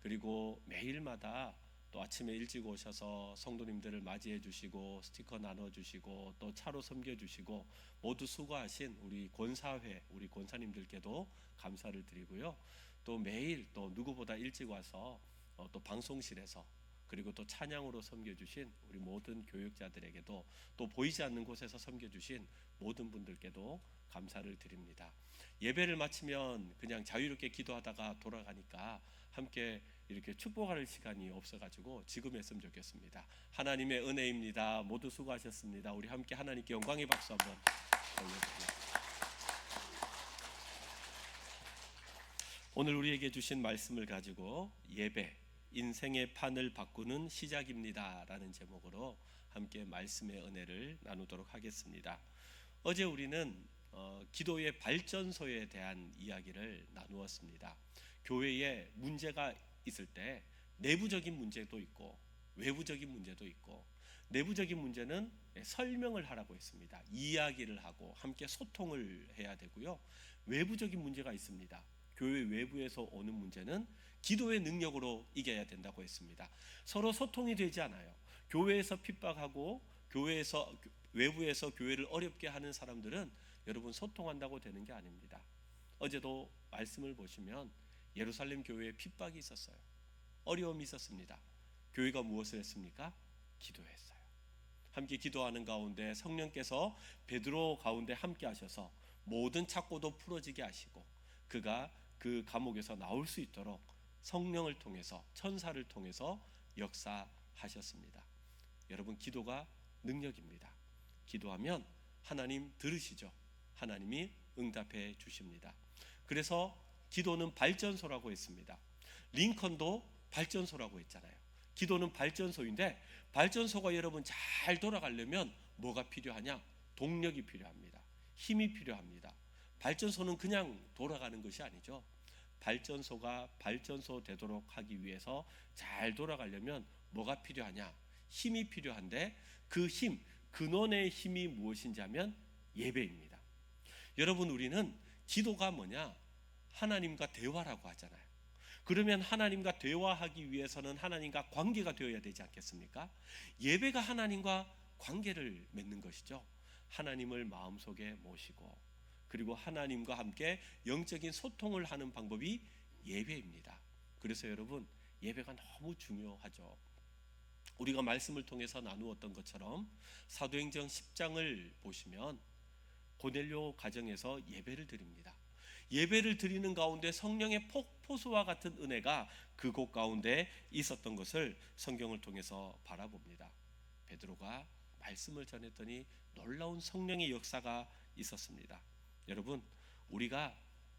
그리고 매일마다 또 아침에 일찍 오셔서 성도님들을 맞이해 주시고 스티커 나눠 주시고 또 차로 섬겨 주시고 모두 수고하신 우리 권사회, 우리 권사님들께도 감사를 드리고요. 또 매일 또 누구보다 일찍 와서 또 방송실에서 그리고 또 찬양으로 섬겨주신 우리 모든 교육자들에게도 또 보이지 않는 곳에서 섬겨주신 모든 분들께도 감사를 드립니다. 예배를 마치면 그냥 자유롭게 기도하다가 돌아가니까 함께 이렇게 축복할 시간이 없어가지고 지금 했으면 좋겠습니다. 하나님의 은혜입니다. 모두 수고하셨습니다. 우리 함께 하나님께 영광의 박수 한번 올려드립니다. 오늘 우리에게 주신 말씀을 가지고 예배, 인생의 판을 바꾸는 시작입니다 라는 제목으로 함께 말씀의 은혜를 나누도록 하겠습니다. 어제 우리는 기도의 발전소에 대한 이야기를 나누었습니다. 교회에 문제가 있을 때 내부적인 문제도 있고 외부적인 문제도 있고, 내부적인 문제는 설명을 하라고 했습니다. 이야기를 하고 함께 소통을 해야 되고요. 외부적인 문제가 있습니다. 교회 외부에서 오는 문제는 기도의 능력으로 이겨야 된다고 했습니다. 서로 소통이 되지 않아요. 교회에서 핍박하고 교회에서 외부에서 교회를 어렵게 하는 사람들은 여러분 소통한다고 되는 게 아닙니다. 어제도 말씀을 보시면 예루살렘 교회에 핍박이 있었어요. 어려움이 있었습니다. 교회가 무엇을 했습니까? 기도했어요. 함께 기도하는 가운데 성령께서 베드로 가운데 함께 하셔서 모든 착고도 풀어지게 하시고 그가 그 감옥에서 나올 수 있도록 성령을 통해서 천사를 통해서 역사하셨습니다. 여러분, 기도가 능력입니다. 기도하면 하나님 들으시죠. 하나님이 응답해 주십니다. 그래서 기도는 발전소라고 했습니다. 링컨도 발전소라고 했잖아요. 기도는 발전소인데 발전소가 여러분 잘 돌아가려면 뭐가 필요하냐? 동력이 필요합니다. 힘이 필요합니다. 발전소는 그냥 돌아가는 것이 아니죠. 발전소가 발전소 되도록 하기 위해서 잘 돌아가려면 뭐가 필요하냐? 힘이 필요한데 그 힘, 근원의 힘이 무엇인지 하면 예배입니다. 여러분, 우리는 기도가 뭐냐? 하나님과 대화라고 하잖아요. 그러면 하나님과 대화하기 위해서는 하나님과 관계가 되어야 되지 않겠습니까? 예배가 하나님과 관계를 맺는 것이죠. 하나님을 마음속에 모시고 그리고 하나님과 함께 영적인 소통을 하는 방법이 예배입니다. 그래서 여러분, 예배가 너무 중요하죠. 우리가 말씀을 통해서 나누었던 것처럼 사도행전 10장을 보시면 고넬료 가정에서 예배를 드립니다. 예배를 드리는 가운데 성령의 폭포수와 같은 은혜가 그곳 가운데 있었던 것을 성경을 통해서 바라봅니다. 베드로가 말씀을 전했더니 놀라운 성령의 역사가 있었습니다. 여러분, 우리가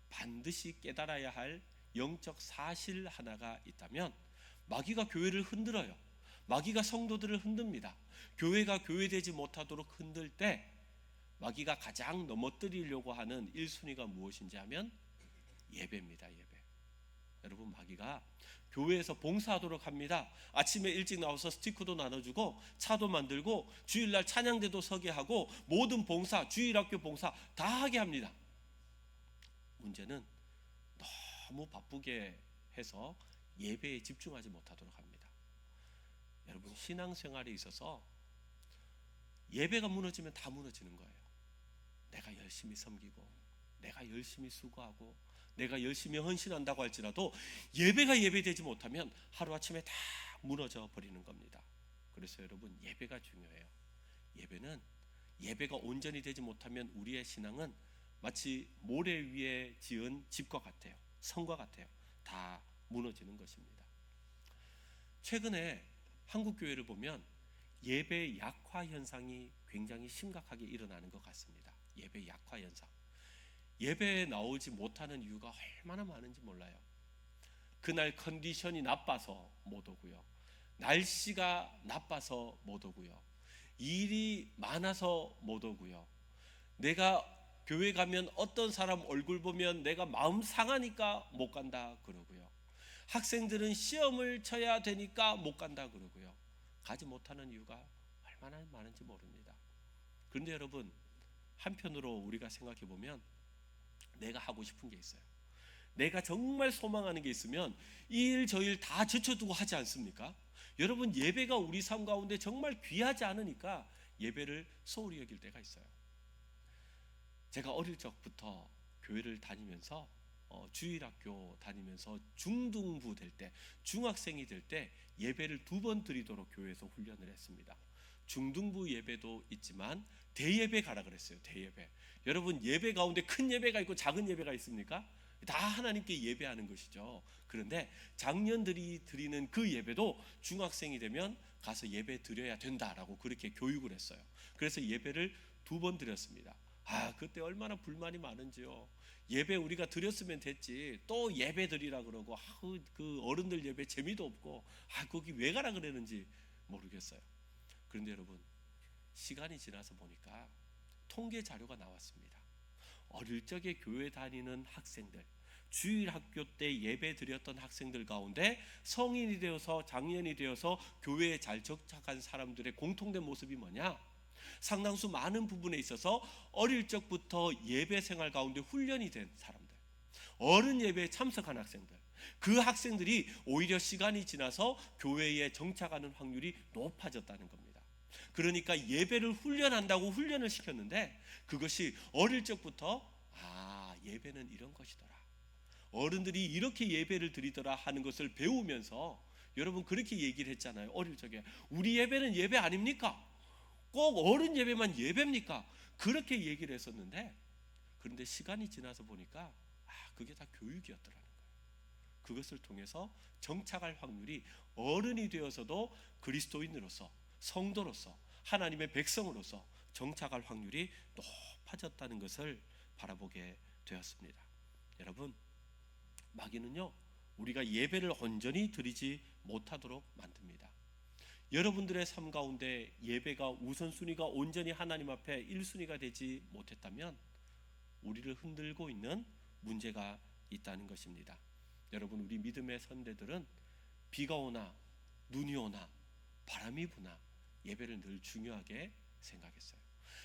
반드시 깨달아야 할 영적 사실 하나가 있다면 마귀가 교회를 흔들어요. 마귀가 성도들을 흔듭니다. 교회가 교회되지 못하도록 흔들 때 마귀가 가장 넘어뜨리려고 하는 1순위가 무엇인지 하면 예배입니다. 예배. 여러분, 마귀가 교회에서 봉사하도록 합니다. 아침에 일찍 나와서 스티커도 나눠주고 차도 만들고 주일날 찬양대도 서게 하고 모든 봉사, 주일학교 봉사 다 하게 합니다. 문제는 너무 바쁘게 해서 예배에 집중하지 못하도록 합니다. 여러분, 신앙생활에 있어서 예배가 무너지면 다 무너지는 거예요. 내가 열심히 섬기고 내가 열심히 수고하고 내가 열심히 헌신한다고 할지라도 예배가 예배되지 못하면 하루아침에 다 무너져 버리는 겁니다. 그래서 여러분, 예배가 중요해요. 예배가 온전히 되지 못하면 우리의 신앙은 마치 모래 위에 지은 집과 같아요. 성과 같아요. 다 무너지는 것입니다. 최근에 한국 교회를 보면 예배 약화 현상이 굉장히 심각하게 일어나는 것 같습니다. 예배 약화 현상. 예배에 나오지 못하는 이유가 얼마나 많은지 몰라요. 그날 컨디션이 나빠서 못 오고요. 날씨가 나빠서 못 오고요. 일이 많아서 못 오고요. 내가 교회 가면 어떤 사람 얼굴 보면 내가 마음 상하니까 못 간다 그러고요. 학생들은 시험을 쳐야 되니까 못 간다 그러고요. 가지 못하는 이유가 얼마나 많은지 모릅니다. 그런데 여러분, 한편으로 우리가 생각해 보면 내가 하고 싶은 게 있어요. 내가 정말 소망하는 게 있으면 이 일 저 일 다 제쳐두고 하지 않습니까? 여러분, 예배가 우리 삶 가운데 정말 귀하지 않으니까 예배를 소홀히 여길 때가 있어요. 제가 어릴 적부터 교회를 다니면서 주일학교 다니면서 중등부 될 때, 중학생이 될 때 예배를 2번 드리도록 교회에서 훈련을 했습니다. 중등부 예배도 있지만 대예배 가라 그랬어요. 대예배. 여러분, 예배 가운데 큰 예배가 있고 작은 예배가 있습니까? 다 하나님께 예배하는 것이죠. 그런데 장년들이 드리는 그 예배도 중학생이 되면 가서 예배 드려야 된다라고 그렇게 교육을 했어요. 그래서 예배를 2번 드렸습니다. 그때 얼마나 불만이 많은지요. 예배 우리가 드렸으면 됐지, 또 예배 드리라 그러고, 그 어른들 예배 재미도 없고, 거기 왜 가라 그러는지 모르겠어요. 그런데 여러분, 시간이 지나서 보니까 통계 자료가 나왔습니다. 어릴 적에 교회 다니는 학생들, 주일 학교 때 예배 드렸던 학생들 가운데 성인이 되어서 장년이 되어서 교회에 잘 정착한 사람들의 공통된 모습이 뭐냐? 상당수 많은 부분에 있어서 어릴 적부터 예배 생활 가운데 훈련이 된 사람들, 어른 예배에 참석한 학생들, 그 학생들이 오히려 시간이 지나서 교회에 정착하는 확률이 높아졌다는 겁니다. 그러니까 예배를 훈련한다고 훈련을 시켰는데, 그것이 어릴 적부터 예배는 이런 것이더라, 어른들이 이렇게 예배를 드리더라 하는 것을 배우면서, 여러분 그렇게 얘기를 했잖아요. 어릴 적에 우리 예배는 예배 아닙니까? 꼭 어른 예배만 예배입니까? 그렇게 얘기를 했었는데, 그런데 시간이 지나서 보니까 그게 다 교육이었더라는 거예요. 그것을 통해서 정착할 확률이 어른이 되어서도 그리스도인으로서, 성도로서, 하나님의 백성으로서 정착할 확률이 높아졌다는 것을 바라보게 되었습니다. 여러분, 마귀는요, 우리가 예배를 온전히 드리지 못하도록 만듭니다. 여러분들의 삶 가운데 예배가 우선순위가 온전히 하나님 앞에 1순위가 되지 못했다면 우리를 흔들고 있는 문제가 있다는 것입니다. 여러분, 우리 믿음의 선배들은 비가 오나 눈이 오나 바람이 부나 예배를 늘 중요하게 생각했어요.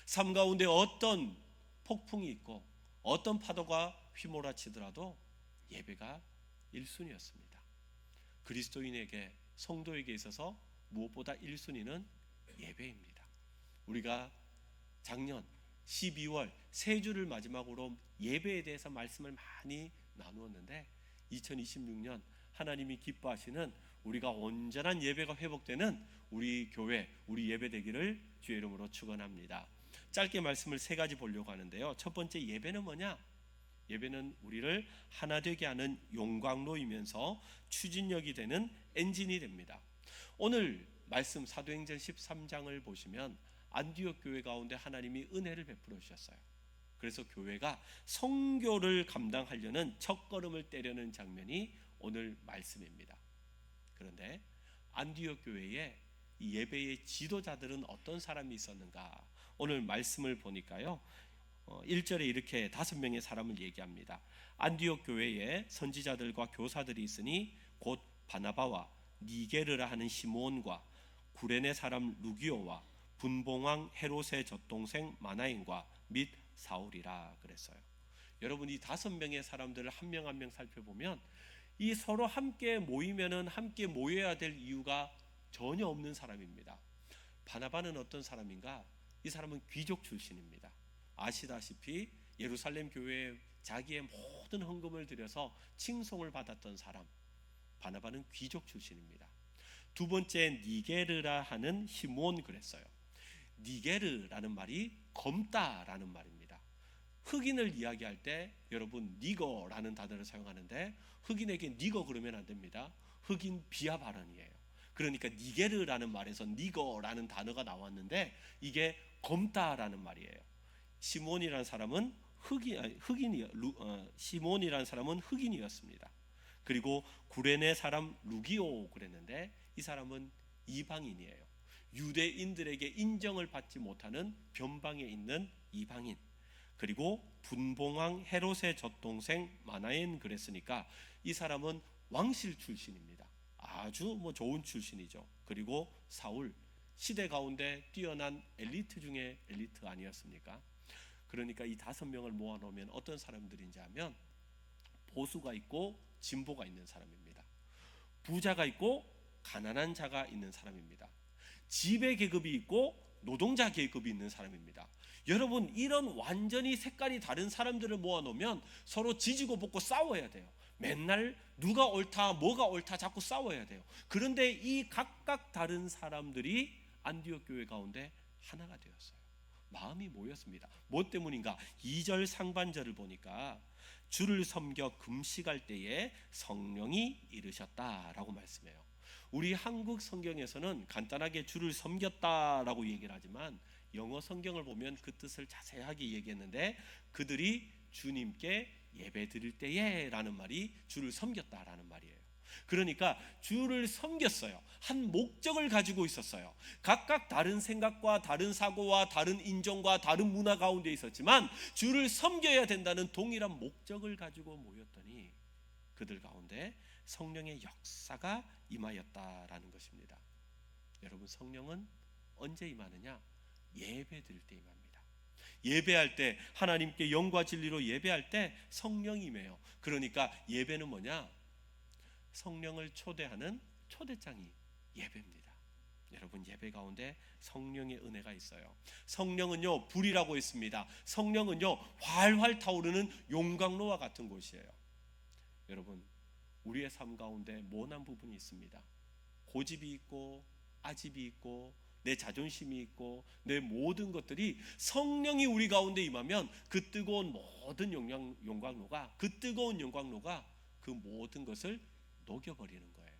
삶 가운데 어떤 폭풍이 있고 어떤 파도가 휘몰아치더라도 예배가 1순위였습니다. 그리스도인에게, 성도에게 있어서 무엇보다 1순위는 예배입니다. 우리가 작년 12월 세 주를 마지막으로 예배에 대해서 말씀을 많이 나누었는데, 2026년 하나님이 기뻐하시는 우리가 온전한 예배가 회복되는 우리 교회, 우리 예배 되기를 주의 이름으로 축원합니다. 짧게 말씀을 3가지 보려고 하는데요. 첫 번째, 예배는 뭐냐? 예배는 우리를 하나 되게 하는 용광로이면서 추진력이 되는 엔진이 됩니다. 오늘 말씀 사도행전 13장을 보시면 안디옥 교회 가운데 하나님이 은혜를 베풀어 주셨어요. 그래서 교회가 선교를 감당하려는 첫걸음을 떼려는 장면이 오늘 말씀입니다. 그런데 안디옥 교회에 이 예배의 지도자들은 어떤 사람이 있었는가? 오늘 말씀을 보니까요, 1절에 이렇게 5명의 사람을 얘기합니다. 안디옥 교회에 선지자들과 교사들이 있으니 곧 바나바와 니게르라 하는 시므온과 구레네 사람 루기오와 분봉왕 헤롯의 젖동생 마나인과 및 사울이라 그랬어요. 여러분, 이 5명의 사람들을 한 명 한 명 살펴보면 이 서로 함께 모이면은 함께 모여야 될 이유가 전혀 없는 사람입니다. 바나바는 어떤 사람인가? 이 사람은 귀족 출신입니다. 아시다시피 예루살렘 교회에 자기의 모든 헌금을 들여서 칭송을 받았던 사람, 바나바는 귀족 출신입니다. 두 번째, 니게르라 하는 시므온 그랬어요. 니게르라는 말이 검다라는 말입니다. 흑인을 이야기할 때 여러분 니거라는 단어를 사용하는데, 흑인에게 니거 그러면 안 됩니다. 흑인 비하 발언이에요. 그러니까 니게르라는 말에서 니거라는 단어가 나왔는데 이게 검다라는 말이에요. 시몬이라는 사람은 시몬이라는 사람은 흑인이었습니다. 그리고 구레네 사람 루기오 그랬는데 이 사람은 이방인이에요. 유대인들에게 인정을 받지 못하는 변방에 있는 이방인. 그리고 분봉왕 헤롯의 젖동생 마나엔 그랬으니까 이 사람은 왕실 출신입니다. 아주 좋은 출신이죠. 그리고 사울, 시대 가운데 뛰어난 엘리트 중에 엘리트 아니었습니까? 그러니까 이 5명을 모아놓으면 어떤 사람들인지 하면 보수가 있고 진보가 있는 사람입니다. 부자가 있고 가난한 자가 있는 사람입니다. 지배 계급이 있고 노동자 계급이 있는 사람입니다. 여러분, 이런 완전히 색깔이 다른 사람들을 모아놓으면 서로 지지고 볶고 싸워야 돼요. 맨날 누가 옳다 뭐가 옳다 자꾸 싸워야 돼요. 그런데 이 각각 다른 사람들이 안디옥 교회 가운데 하나가 되었어요. 마음이 모였습니다. 뭐 때문인가? 2절 상반절을 보니까 주를 섬겨 금식할 때에 성령이 이르셨다라고 말씀해요. 우리 한국 성경에서는 간단하게 주를 섬겼다라고 얘기를 하지만 영어 성경을 보면 그 뜻을 자세하게 얘기했는데, 그들이 주님께 예배 드릴 때에 라는 말이 주를 섬겼다라는 말이에요. 그러니까 주를 섬겼어요. 한 목적을 가지고 있었어요. 각각 다른 생각과 다른 사고와 다른 인종과 다른 문화 가운데 있었지만 주를 섬겨야 된다는 동일한 목적을 가지고 모였더니 그들 가운데 성령의 역사가 임하였다라는 것입니다. 여러분, 성령은 언제 임하느냐? 예배 드릴 때 임합니다. 예배할 때, 하나님께 영과 진리로 예배할 때 성령이 임해요. 그러니까 예배는 뭐냐? 성령을 초대하는 초대장이 예배입니다. 여러분, 예배 가운데 성령의 은혜가 있어요. 성령은요, 불이라고 했습니다. 성령은요, 활활 타오르는 용광로와 같은 곳이에요. 여러분, 우리의 삶 가운데 모난 부분이 있습니다. 고집이 있고 아집이 있고 내 자존심이 있고 내 모든 것들이 성령이 우리 가운데 임하면 그 뜨거운 모든 용광로가 그 모든 것을 녹여버리는 거예요.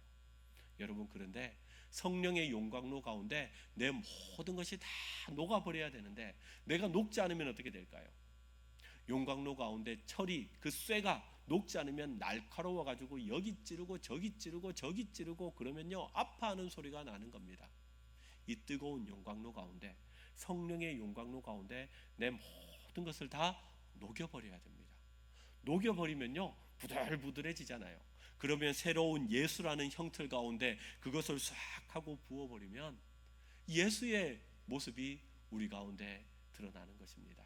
여러분, 그런데 성령의 용광로 가운데 내 모든 것이 다 녹아버려야 되는데 내가 녹지 않으면 어떻게 될까요? 용광로 가운데 철이, 그 쇠가 녹지 않으면 날카로워 가지고 여기 찌르고 저기 찌르고 저기 찌르고 그러면요, 아파하는 소리가 나는 겁니다. 이 뜨거운 용광로 가운데, 성령의 용광로 가운데 내 모든 것을 다 녹여버려야 됩니다. 녹여버리면요, 부들부들해지잖아요. 그러면 새로운 예수라는 형틀 가운데 그것을 싹 하고 부어버리면 예수의 모습이 우리 가운데 드러나는 것입니다.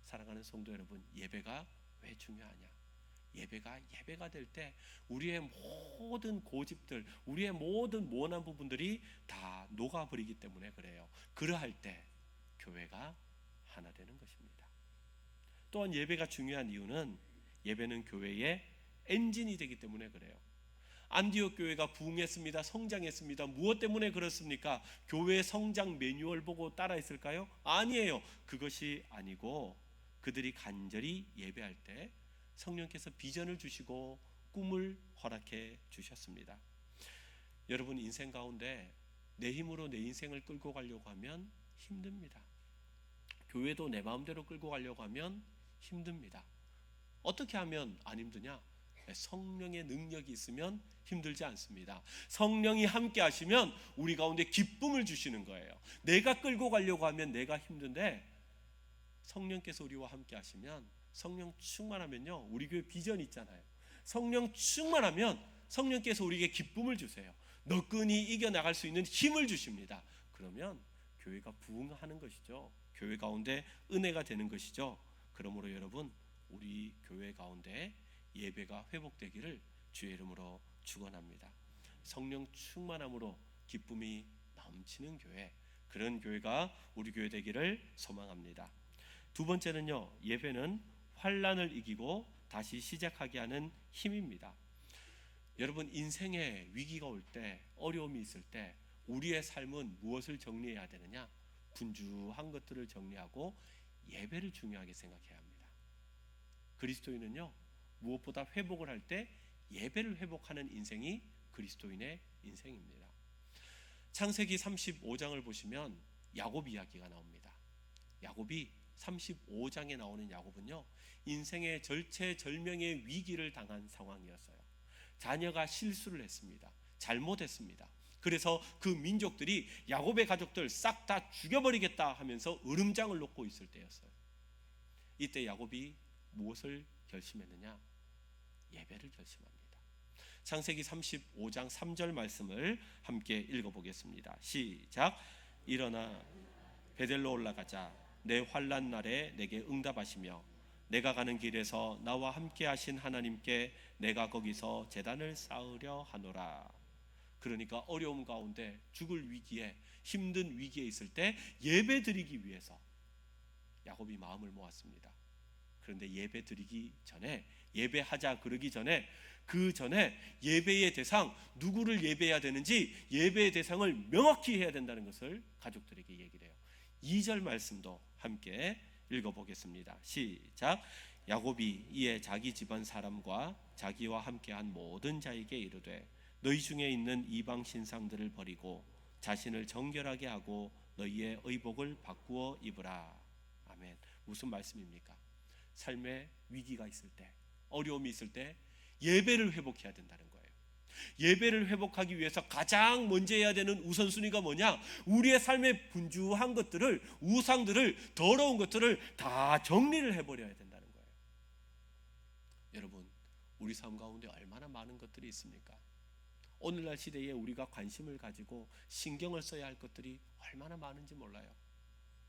사랑하는 성도 여러분, 예배가 왜 중요하냐? 예배가 될 때 우리의 모든 고집들, 우리의 모든 모난 부분들이 다 녹아버리기 때문에 그래요. 그러할 때 교회가 하나 되는 것입니다. 또한 예배가 중요한 이유는 예배는 교회의 엔진이 되기 때문에 그래요. 안디옥 교회가 부흥했습니다. 성장했습니다. 무엇 때문에 그렇습니까? 교회 성장 매뉴얼 보고 따라했을까요? 아니에요. 그것이 아니고 그들이 간절히 예배할 때 성령께서 비전을 주시고 꿈을 허락해 주셨습니다. 여러분, 인생 가운데 내 힘으로 내 인생을 끌고 가려고 하면 힘듭니다. 교회도 내 마음대로 끌고 가려고 하면 힘듭니다. 어떻게 하면 안 힘드냐? 성령의 능력이 있으면 힘들지 않습니다. 성령이 함께 하시면 우리 가운데 기쁨을 주시는 거예요. 내가 끌고 가려고 하면 내가 힘든데 성령께서 우리와 함께 하시면, 성령 충만하면요, 우리 교회 비전 있잖아요. 성령 충만하면 성령께서 우리에게 기쁨을 주세요. 너끈히 이겨나갈 수 있는 힘을 주십니다. 그러면 교회가 부흥하는 것이죠. 교회 가운데 은혜가 되는 것이죠. 그러므로 여러분, 우리 교회 가운데 예배가 회복되기를 주의 이름으로 축원합니다. 성령 충만함으로 기쁨이 넘치는 교회, 그런 교회가 우리 교회 되기를 소망합니다. 두 번째는요, 예배는 환난을 이기고 다시 시작하게 하는 힘입니다. 여러분, 인생에 위기가 올 때, 어려움이 있을 때 우리의 삶은 무엇을 정리해야 되느냐? 분주한 것들을 정리하고 예배를 중요하게 생각해야 합니다. 그리스도인은요, 무엇보다 회복을 할 때 예배를 회복하는 인생이 그리스도인의 인생입니다. 창세기 35장을 보시면 야곱 이야기가 나옵니다. 야곱이 35장에 나오는 야곱은요, 인생의 절체절명의 위기를 당한 상황이었어요. 자녀가 실수를 했습니다. 잘못했습니다. 그래서 그 민족들이 야곱의 가족들 싹 다 죽여버리겠다 하면서 으름장을 놓고 있을 때였어요. 이때 야곱이 무엇을 결심했느냐? 예배를 결심합니다. 창세기 35장 3절 말씀을 함께 읽어보겠습니다. 시작. 일어나 베델로 올라가자. 내 환난 날에 내게 응답하시며 내가 가는 길에서 나와 함께 하신 하나님께 내가 거기서 제단을 쌓으려 하노라. 그러니까 어려움 가운데 죽을 위기에, 힘든 위기에 있을 때 예배 드리기 위해서 야곱이 마음을 모았습니다. 그런데 예배 드리기 전에, 예배하자 그러기 전에, 그 전에 예배의 대상, 누구를 예배해야 되는지 예배의 대상을 명확히 해야 된다는 것을 가족들에게 얘기를 해요. 2절 말씀도 함께 읽어보겠습니다. 시작. 야곱이 이에 자기 집안 사람과 자기와 함께한 모든 자에게 이르되 너희 중에 있는 이방 신상들을 버리고 자신을 정결하게 하고 너희의 의복을 바꾸어 입으라. 아멘. 무슨 말씀입니까? 삶의 위기가 있을 때, 어려움이 있을 때 예배를 회복해야 된다는 거예요. 예배를 회복하기 위해서 가장 먼저 해야 되는 우선순위가 뭐냐? 우리의 삶의 분주한 것들을, 우상들을, 더러운 것들을 다 정리를 해버려야 된다는 거예요. 여러분, 우리 삶 가운데 얼마나 많은 것들이 있습니까? 오늘날 시대에 우리가 관심을 가지고 신경을 써야 할 것들이 얼마나 많은지 몰라요.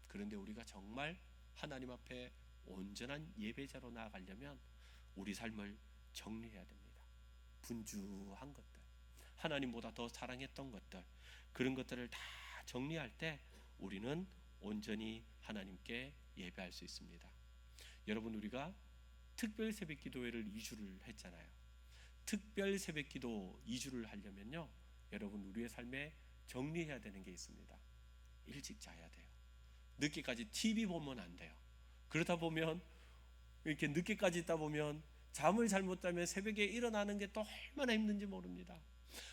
그런데 우리가 정말 하나님 앞에 온전한 예배자로 나아가려면 우리 삶을 정리해야 됩니다. 분주한 것들, 하나님보다 더 사랑했던 것들, 그런 것들을 다 정리할 때 우리는 온전히 하나님께 예배할 수 있습니다. 여러분, 우리가 특별 새벽 기도회를 2주를 했잖아요. 특별 새벽 기도 2주를 하려면요, 여러분 우리의 삶에 정리해야 되는 게 있습니다. 일찍 자야 돼요. 늦게까지 TV 보면 안 돼요. 그러다 보면 이렇게 늦게까지 있다 보면 잠을 잘못 자면 새벽에 일어나는 게 또 얼마나 힘든지 모릅니다.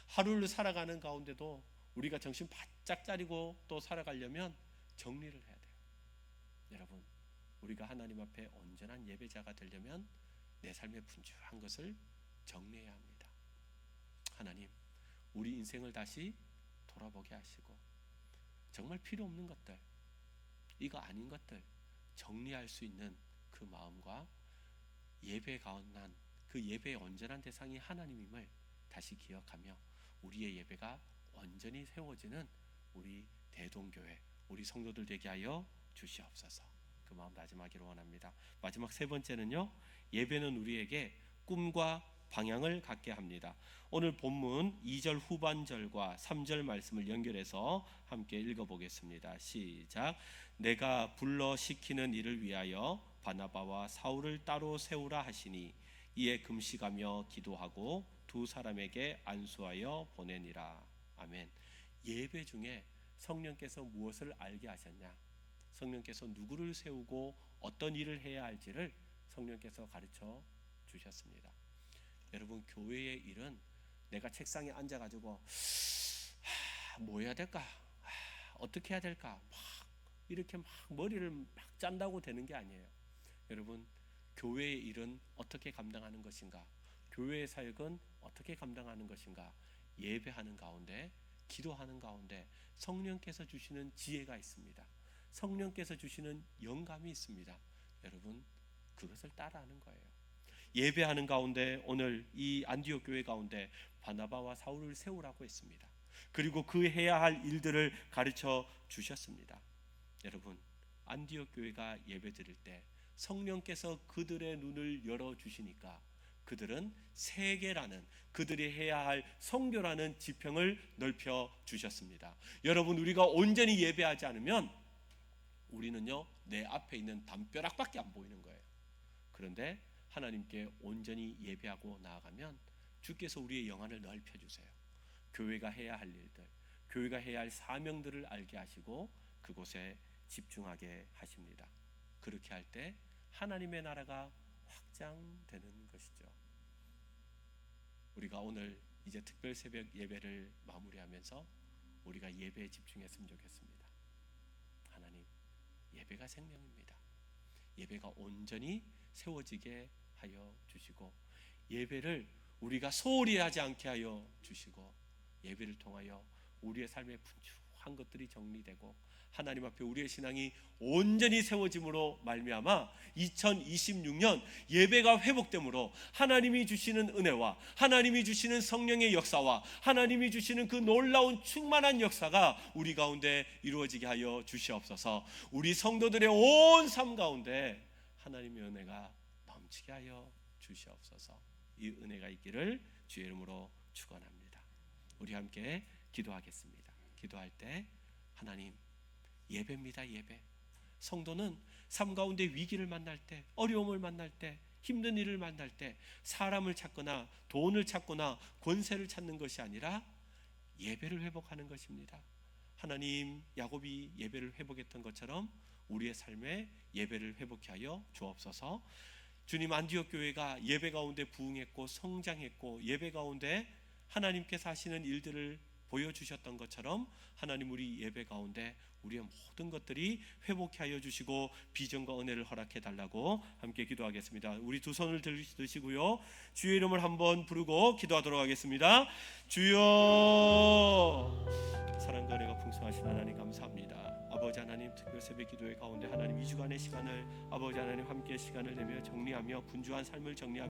하루를 살아가는 가운데도 우리가 정신 바짝 차리고 또 살아가려면 정리를 해야 돼요. 여러분, 우리가 하나님 앞에 온전한 예배자가 되려면 내 삶의 분주한 것을 정리해야 합니다. 하나님, 우리 인생을 다시 돌아보게 하시고 정말 필요 없는 것들, 이거 아닌 것들 정리할 수 있는 그 마음과 예배에 가온한 그 예배의 온전한 대상이 하나님임을 다시 기억하며 우리의 예배가 온전히 세워지는 우리 대동교회, 우리 성도들 되게 하여 주시옵소서. 그 마음 다짐하기를 원합니다. 마지막 세 번째는요, 예배는 우리에게 꿈과 방향을 갖게 합니다. 오늘 본문 2절 후반절과 3절 말씀을 연결해서 함께 읽어보겠습니다. 시작. 내가 불러 시키는 일을 위하여 바나바와 사울을 따로 세우라 하시니 이에 금식하며 기도하고 두 사람에게 안수하여 보내니라. 아멘. 예배 중에 성령께서 무엇을 알게 하셨냐? 성령께서 누구를 세우고 어떤 일을 해야 할지를 성령께서 가르쳐 주셨습니다. 여러분, 교회의 일은 내가 책상에 앉아가지고 뭐 해야 될까? 어떻게 해야 될까? 막 이렇게 막 머리를 막 짠다고 되는 게 아니에요. 여러분, 교회의 일은 어떻게 감당하는 것인가? 교회의 사역은 어떻게 감당하는 것인가? 예배하는 가운데, 기도하는 가운데 성령께서 주시는 지혜가 있습니다. 성령께서 주시는 영감이 있습니다. 여러분, 그것을 따라하는 거예요. 예배하는 가운데 오늘 이 안디옥 교회 가운데 바나바와 사울을 세우라고 했습니다. 그리고 그 해야 할 일들을 가르쳐 주셨습니다. 여러분, 안디옥 교회가 예배 드릴 때 성령께서 그들의 눈을 열어 주시니까 그들은 세계라는, 그들이 해야 할 선교라는 지평을 넓혀 주셨습니다. 여러분, 우리가 온전히 예배하지 않으면 우리는요, 내 앞에 있는 담벼락밖에 안 보이는 거예요. 그런데 하나님께 온전히 예배하고 나아가면 주께서 우리의 영안을 넓혀 주세요. 교회가 해야 할 일들, 교회가 해야 할 사명들을 알게 하시고 그곳에 집중하게 하십니다. 그렇게 할 때 하나님의 나라가 확장되는 것이죠. 우리가 오늘 이제 특별 새벽 예배를 마무리하면서 우리가 예배에 집중했으면 좋겠습니다. 하나님, 예배가 생명입니다. 예배가 온전히 세워지게 하여 주시고 예배를 우리가 소홀히 하지 않게 하여 주시고 예배를 통하여 우리의 삶의 분주한 것들이 정리되고 하나님 앞에 우리의 신앙이 온전히 세워짐으로 말미암아 2026년 예배가 회복됨으로 하나님이 주시는 은혜와 하나님이 주시는 성령의 역사와 하나님이 주시는 그 놀라운 충만한 역사가 우리 가운데 이루어지게 하여 주시옵소서. 우리 성도들의 온 삶 가운데 하나님의 은혜가 넘치게 하여 주시옵소서. 이 은혜가 있기를 주의 이름으로 축원합니다. 우리 함께 기도하겠습니다. 기도할 때 하나님, 예배입니다. 예배. 성도는 삶 가운데 위기를 만날 때, 어려움을 만날 때, 힘든 일을 만날 때 사람을 찾거나 돈을 찾거나 권세를 찾는 것이 아니라 예배를 회복하는 것입니다. 하나님, 야곱이 예배를 회복했던 것처럼 우리의 삶에 예배를 회복케 하여 주옵소서. 주님, 안디옥 교회가 예배 가운데 부흥했고 성장했고 예배 가운데 하나님께서 하시는 일들을 보여주셨던 것처럼 하나님, 우리 예배 가운데 우리의 모든 것들이 회복케 하여 주시고 비전과 은혜를 허락해 달라고 함께 기도하겠습니다. 우리 두 손을 드시고요, 주의 이름을 한번 부르고 기도하도록 하겠습니다. 주여. 사랑과 은혜가 풍성하신 하나님 감사합니다. 아버지 하나님, 특별 새벽 기도회 가운데 하나님 2주간의 시간을 아버지 하나님 함께 시간을 내며 정리하며 분주한 삶을 정리하며